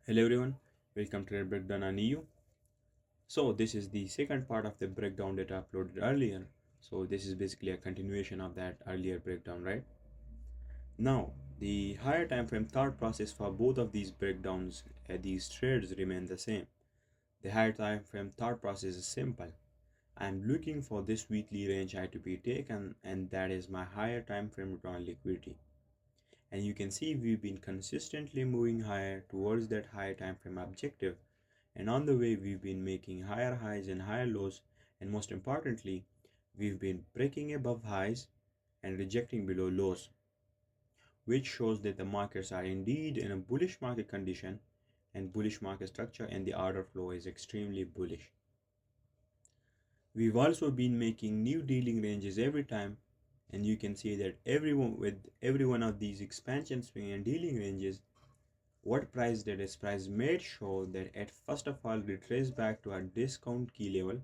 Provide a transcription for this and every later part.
Hello everyone, welcome to the breakdown on EU. So this is the second part of the breakdown that I uploaded earlier. So this is basically a continuation of that earlier breakdown, right? Now, the higher time frame thought process for both of these breakdowns, these trades remain the same. The higher time frame thought process is simple. I am looking for this weekly range I to be taken, and that is my higher time frame return on liquidity. And you can see we've been consistently moving higher towards that higher time frame objective, and on the way we've been making higher highs and higher lows, and most importantly we've been breaking above highs and rejecting below lows, which shows that the markets are indeed in a bullish market condition and bullish market structure, and the order flow is extremely bullish. We've also been making new dealing ranges every time, and you can see that every one of these expansion swing and dealing ranges, what price did is price made sure that at first of all retrace back to our discount key level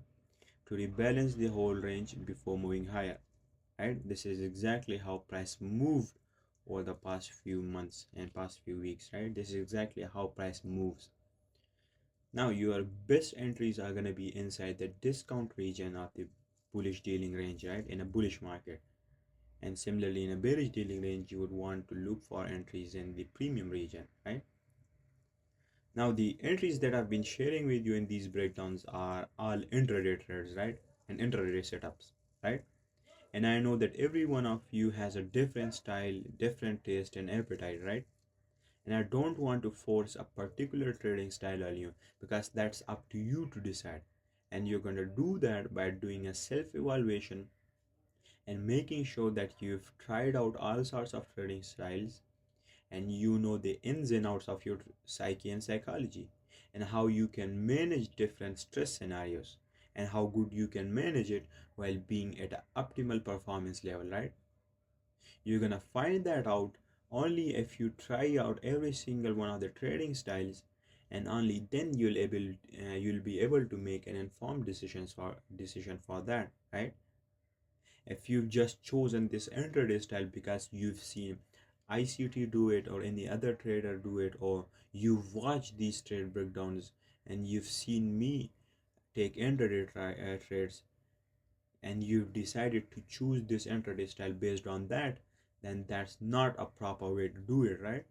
to rebalance the whole range before moving higher, right? This is exactly how price moved over the past few months and past few weeks, right? This is exactly how price moves. Now your best entries are going to be inside the discount region of the bullish dealing range, right? In a bullish market. And similarly, in a bearish dealing range, you would want to look for entries in the premium region, right? Now the entries that I've been sharing with you in these breakdowns are all intraday trades, right? And intraday setups, right? And I know that every one of you has a different style, different taste and appetite, right? And I don't want to force a particular trading style on you, because that's up to you to decide. And you're going to do that by doing a self evaluation and making sure that you've tried out all sorts of trading styles, and you know the ins and outs of your psyche and psychology, and how you can manage different stress scenarios, and how good you can manage it while being at an optimal performance level, right? You're gonna find that out only if you try out every single one of the trading styles, and only then you'll be able to make an informed decision for that, right? If you've just chosen this intraday style because you've seen ICT do it or any other trader do it, or you've watched these trade breakdowns and you've seen me take intraday trades, and you've decided to choose this intraday style based on that, then that's not a proper way to do it, right?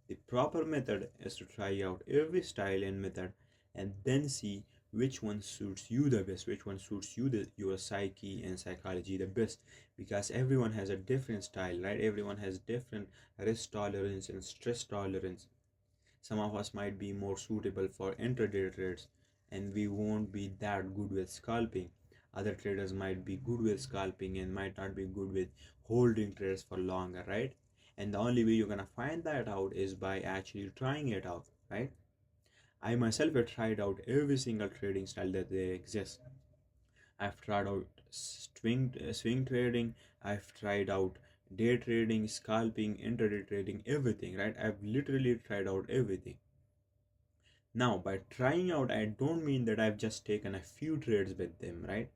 The proper method is to try out every style and method, and then see which one suits you the best, which one suits your psyche and psychology the best, because everyone has a different style, right? Everyone has different risk tolerance and stress tolerance. Some of us might be more suitable for intraday trades, and we won't be that good with scalping. Other traders might be good with scalping and might not be good with holding trades for longer, right? And the only way you're gonna find that out is by actually trying it out, right? I myself have tried out every single trading style that there exists. I've tried out swing trading, I've tried out day trading, scalping, intraday trading, everything, right? I've literally tried out everything. Now, by trying out, I don't mean that I've just taken a few trades with them, right?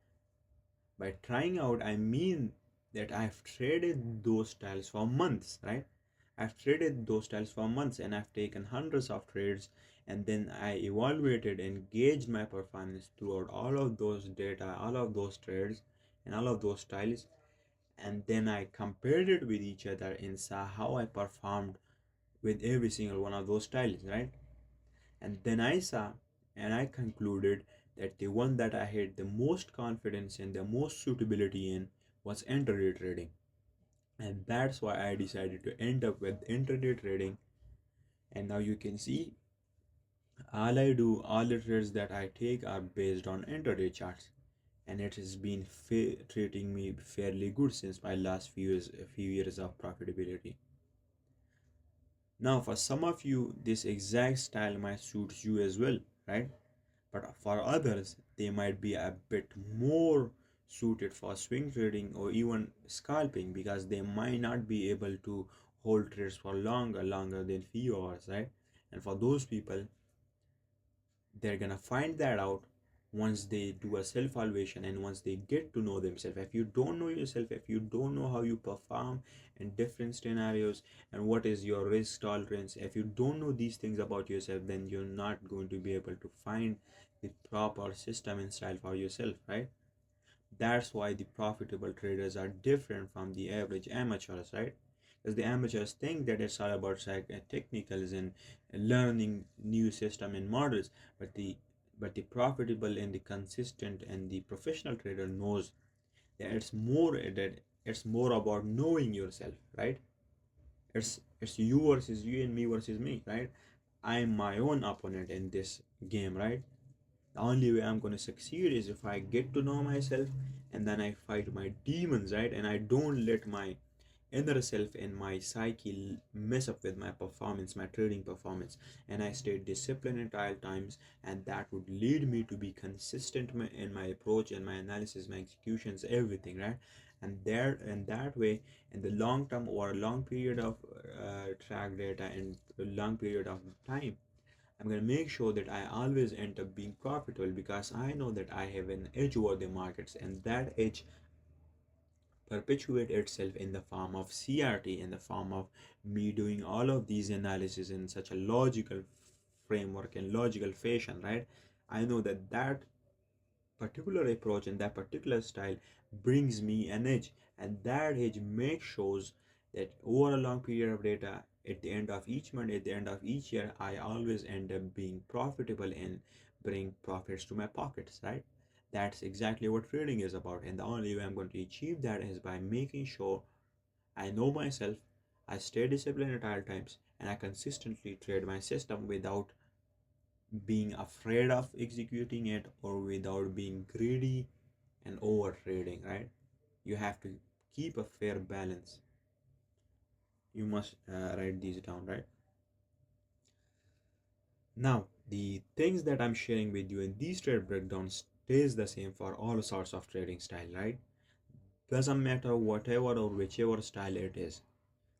By trying out, I mean that I've traded those styles for months, right? I've traded those styles for months, and I've taken hundreds of trades, and then I evaluated and gauged my performance throughout all of those data, all of those trades, and all of those styles. And then I compared it with each other and saw how I performed with every single one of those styles, right? And then I saw and I concluded that the one that I had the most confidence and the most suitability in was intraday trading. And that's why I decided to end up with intraday trading. And now you can see all the trades that I take are based on intraday charts. And it has been treating me fairly good since my last few years of profitability. Now, for some of you, this exact style might suit you as well, right? But for others, they might be a bit more suited for swing trading or even scalping, because they might not be able to hold trades for longer than few hours, right? And for those people, they're gonna find that out once they do a self evaluation and once they get to know themselves. If you don't know yourself, if you don't know how you perform in different scenarios and what is your risk tolerance, if you don't know these things about yourself, then you're not going to be able to find the proper system and style for yourself, right? That's why the profitable traders are different from the average amateurs, right? Because the amateurs think that it's all about technicals and learning new system and models, but the profitable and the consistent and the professional trader knows that it's more about knowing yourself, right? It's you versus you and me versus me, right? I'm my own opponent in this game, right? The only way I'm going to succeed is if I get to know myself and then I fight my demons, right? And I don't let my inner self and my psyche mess up with my performance, my trading performance, and I stay disciplined at all times, and that would lead me to be consistent in my approach and my analysis, my executions, everything, right? And there and that way, in the long term or a long period of track data and a long period of time, I'm going to make sure that I always end up being profitable because I know that I have an edge over the markets, and that edge perpetuate itself in the form of CRT, in the form of me doing all of these analysis in such a logical framework and logical fashion, right? I know that that particular approach and that particular style brings me an edge, and that edge makes shows that over a long period of data, at the end of each month, at the end of each year, I always end up being profitable and bring profits to my pockets, right? That's exactly what trading is about, and the only way I'm going to achieve that is by making sure I know myself, I stay disciplined at all times, and I consistently trade my system without being afraid of executing it or without being greedy and over trading, right? You have to keep a fair balance. You must write these down, right? Now, the things that I'm sharing with you in these trade breakdowns stays the same for all sorts of trading style, right? Doesn't matter whatever or whichever style it is.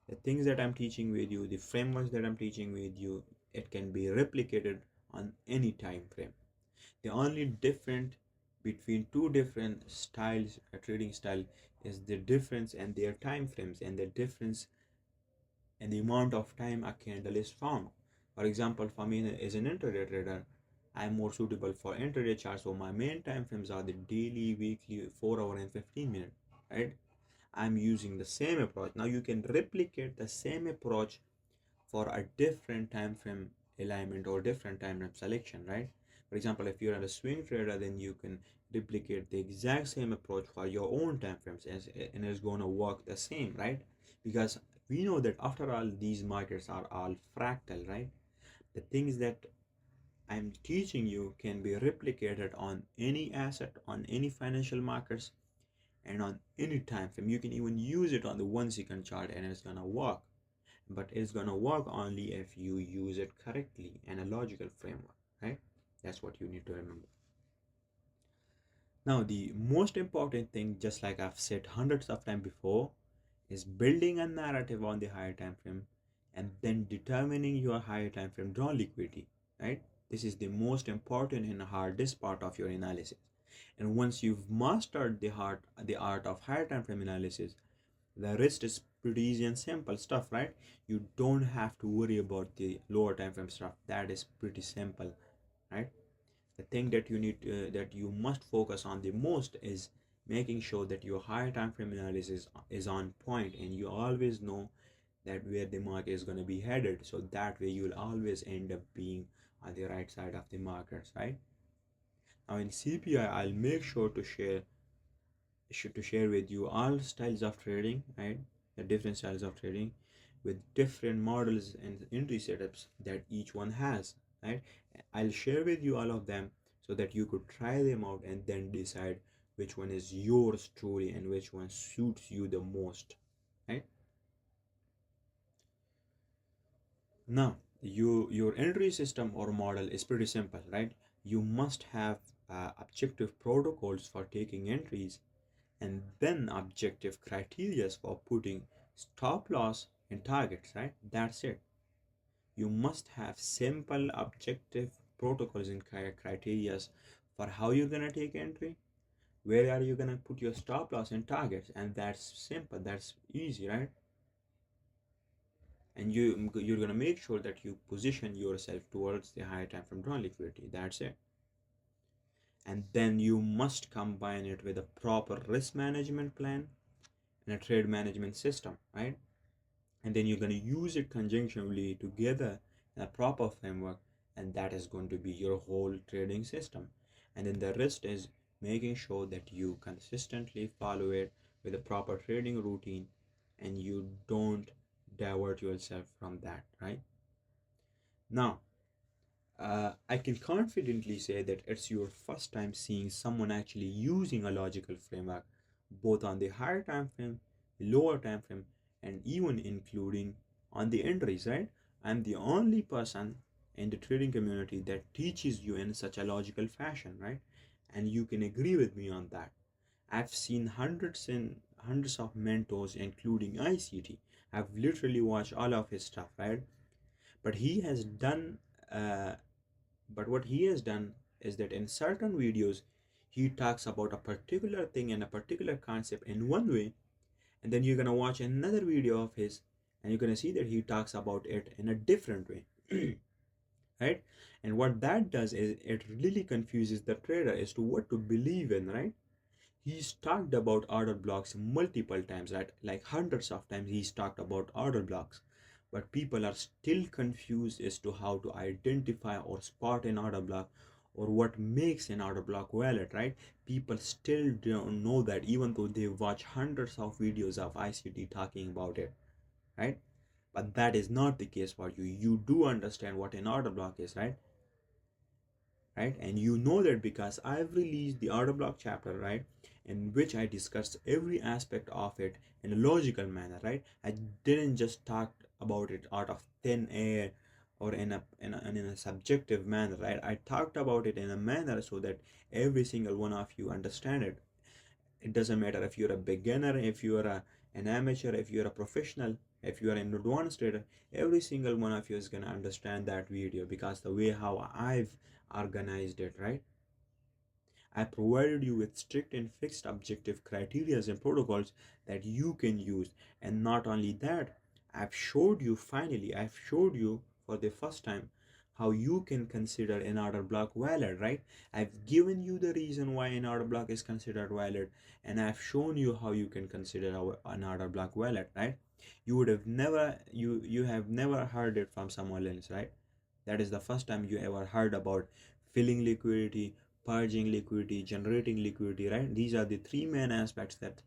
The things that I'm teaching with you, the frameworks that I'm teaching with you, it can be replicated on any time frame. The only different between two different styles, a trading style, is the difference and their time frames and the difference in the amount of time a candle is formed. For example, for me as an intraday trader, I am more suitable for intraday charts. So my main time frames are the daily, weekly, 4 hour and 15 minute. Right? I'm using the same approach. Now you can replicate the same approach for a different time frame alignment or different time frame selection, right? For example, if you're a swing trader, then you can duplicate the exact same approach for your own time frames, and it's going to work the same, right? Because we know that after all, these markets are all fractal, right? The things that I'm teaching you can be replicated on any asset, on any financial markets, and on any time frame. You can even use it on the 1 second chart and it's gonna work, but it's gonna work only if you use it correctly in a logical framework, right? That's what you need to remember. Now, the most important thing, just like I've said hundreds of times before, is building a narrative on the higher time frame and then determining your higher time frame draw liquidity, right? This is the most important and hardest part of your analysis. And once you've mastered the art of higher time frame analysis, the rest is pretty easy and simple stuff, right? You don't have to worry about the lower time frame stuff. That is pretty simple, right? The thing that that you must focus on the most is making sure that your higher time frame analysis is on point and you always know that where the market is going to be headed, so that way you'll always end up being on the right side of the markets, right? Now in CPI, I'll make sure to share with you all styles of trading, right? The different styles of trading with different models and entry setups that each one has, right? I'll share with you all of them so that you could try them out and then decide which one is yours truly and which one suits you the most, right? Now, your entry system or model is pretty simple, right? You must have objective protocols for taking entries and then objective criteria for putting stop loss and targets, right? That's it. You must have simple objective protocols and criteria for how you're gonna take entry, where are you gonna put your stop loss and targets, and that's simple, that's easy, right? And you're gonna make sure that you position yourself towards the higher time frame drawn liquidity. That's it. And then you must combine it with a proper risk management plan and a trade management system, right? And then you're going to use it conjunctively together in a proper framework, and that is going to be your whole trading system. And then the rest is making sure that you consistently follow it with a proper trading routine, and you don't divert yourself from that, right? Now, I can confidently say that it's your first time seeing someone actually using a logical framework, both on the higher time frame, lower time frame, and even including on the entries, right? I'm the only person in the trading community that teaches you in such a logical fashion, right? And you can agree with me on that. I've seen hundreds and hundreds of mentors, including ICT. I've literally watched all of his stuff, right? But he has done uh, but what he has done is that in certain videos, he talks about a particular thing and a particular concept in one way, and then you're gonna watch another video of his, and you're gonna see that he talks about it in a different way, right? And what that does is it really confuses the trader as to what to believe in, right? He's talked about order blocks multiple times, right? Like hundreds of times he's talked about order blocks. But people are still confused as to how to identify or spot an order block or what makes an order block valid, right? People still don't know that even though they watch hundreds of videos of ICT talking about it, right? But that is not the case for you. You do understand what an order block is, right? Right, and you know that because I've released the order block chapter, right, in which I discussed every aspect of it in a logical manner, right? I didn't just talk about it out of thin air or in a subjective manner, right? I talked about it in a manner so that every single one of you understand it. It doesn't matter if you're a beginner, if you're an amateur, if you're a professional, if you're an advanced trader, every single one of you is going to understand that video because the way how I've organized it, right? I provided you with strict and fixed objective criteria and protocols that you can use. And not only that, I've showed you for the first time how you can consider an order block valid, right? I've given you the reason why an order block is considered valid, and I've shown you how you can consider an order block valid, right? You have never heard it from someone else, right? That is the first time you ever heard about filling liquidity, purging liquidity, generating liquidity, right? These are the three main aspects that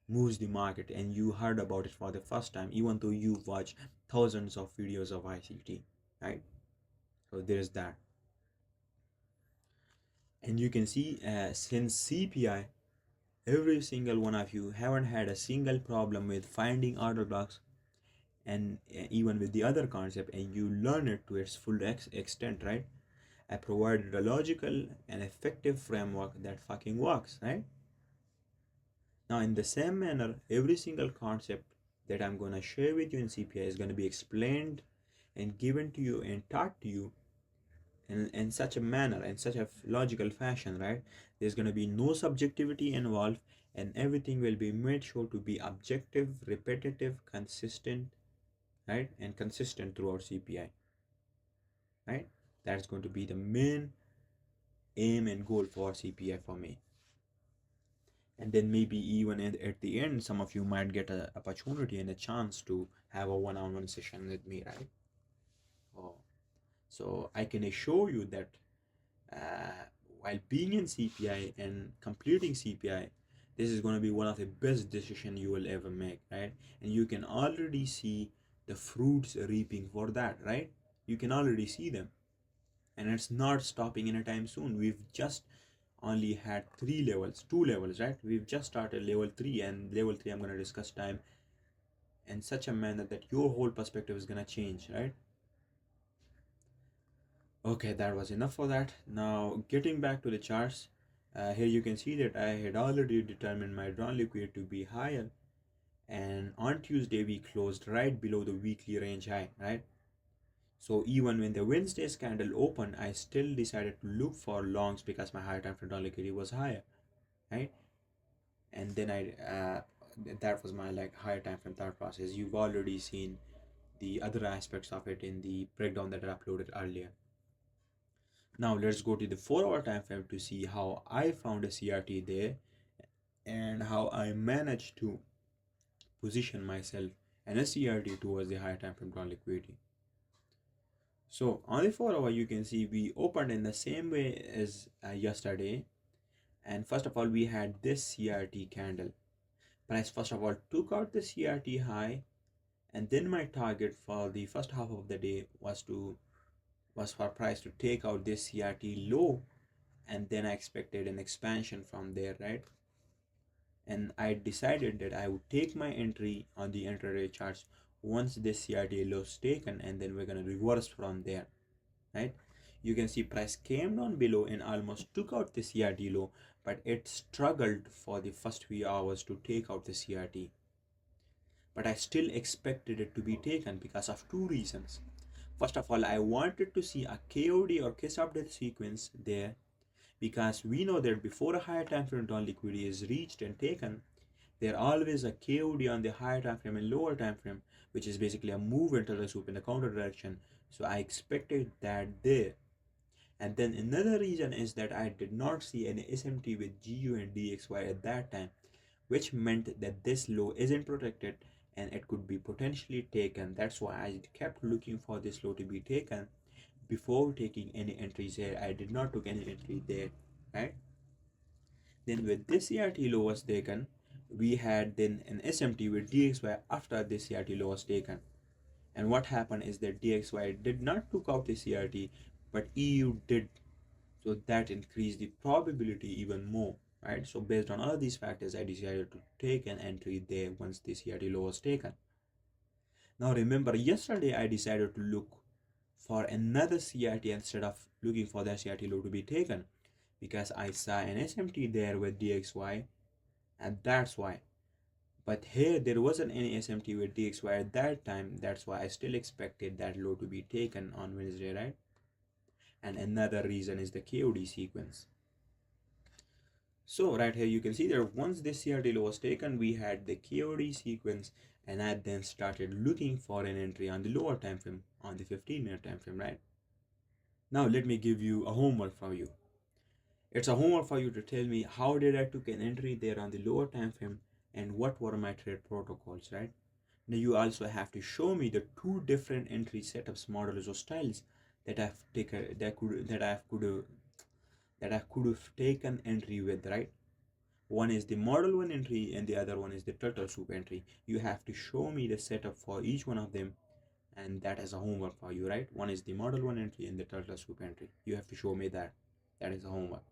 moves the market, and you heard about it for the first time, even though you watch thousands of videos of ICT, right? So there's that. And you can see since CPI, every single one of you haven't had a single problem with finding order blocks and even with the other concept, and you learn it to its full extent, right? I provided a logical and effective framework that fucking works, right? Now, in the same manner, every single concept that I'm going to share with you in CPI is going to be explained and given to you and taught to you in such a manner, in such a logical fashion, right? There's going to be no subjectivity involved, and everything will be made sure to be objective, repetitive, consistent, right? And consistent throughout CPI, right? That's going to be the main aim and goal for CPI for me. And then maybe even at the end, some of you might get an opportunity and a chance to have a one-on-one session with me, right? Oh, so I can assure you that uh, while being in CPI and completing CPI, this is going to be one of the best decisions you will ever make, right? And you can already see the fruits reaping for that, right? You can already see them, and it's not stopping anytime soon. We've just only had two levels, right? We've just started level 3, and level 3 I'm going to discuss time in such a manner that your whole perspective is going to change, right? Okay, that was enough for that. Now getting back to the charts, here you can see that I had already determined my drawn liquidity to be higher, and on Tuesday we closed right below the weekly range high, right? So even when the Wednesday's candle opened, I still decided to look for longs because my higher time frame dollar liquidity was higher, right? And then that was my like higher time frame thought process. You've already seen the other aspects of it in the breakdown that I uploaded earlier. Now let's go to the 4 hour time frame to see how I found a CRT there and how I managed to position myself and a CRT towards the higher time frame ground liquidity. So on the 4 hour, you can see we opened in the same way as yesterday. And first of all, we had this CRT candle. Price first of all took out the CRT high, and then my target for the first half of the day was for price to take out this CRT low, and then I expected an expansion from there, right? And I decided that I would take my entry on the intraday charts once this CRT low is taken, and then we're gonna reverse from there, right? You can see price came down below and almost took out the CRT low, but it struggled for the first few hours to take out the CRT. But I still expected it to be taken because of two reasons. First of all, I wanted to see a KOD or kiss of death sequence there, because we know that before a higher time frame down liquidity is reached and taken, there always a KOD on the higher time frame and lower time frame, which is basically a move into the soup in the counter direction. So I expected that there. And then another reason is that I did not see any SMT with GU and DXY at that time, which meant that this low isn't protected and it could be potentially taken. That's why I kept looking for this low to be taken before taking any entries here. I did not took any entry there, right? Then with this CRT low was taken, we had then an SMT with DXY after this CRT low was taken. And what happened is that DXY did not took out the CRT, but EU did. So that increased the probability even more, right? So based on all these factors, I decided to take an entry there once the CRT low was taken. Now remember, yesterday I decided to look for another CRT instead of looking for that CRT low to be taken, because I saw an SMT there with DXY, and that's why. But here there wasn't any SMT with DXY at that time. That's why I still expected that low to be taken on Wednesday, right? And another reason is the KOD sequence. So right here you can see that once this CRT low was taken, we had the KOD sequence, and I then started looking for an entry on the lower time frame, on the 15-minute time frame, right? Now let me give you a homework for you. It's a homework for you to tell me how did I took an entry there on the lower time frame and what were my trade protocols, right? Now you also have to show me the two different entry setups, models or styles that I've taken that I could have taken entry with, right? One is the model one entry and the other one is the turtle soup entry. You have to show me the setup for each one of them, and that is a homework for you, right? One is the model one entry and the turtle soup entry. You have to show me that. That is a homework.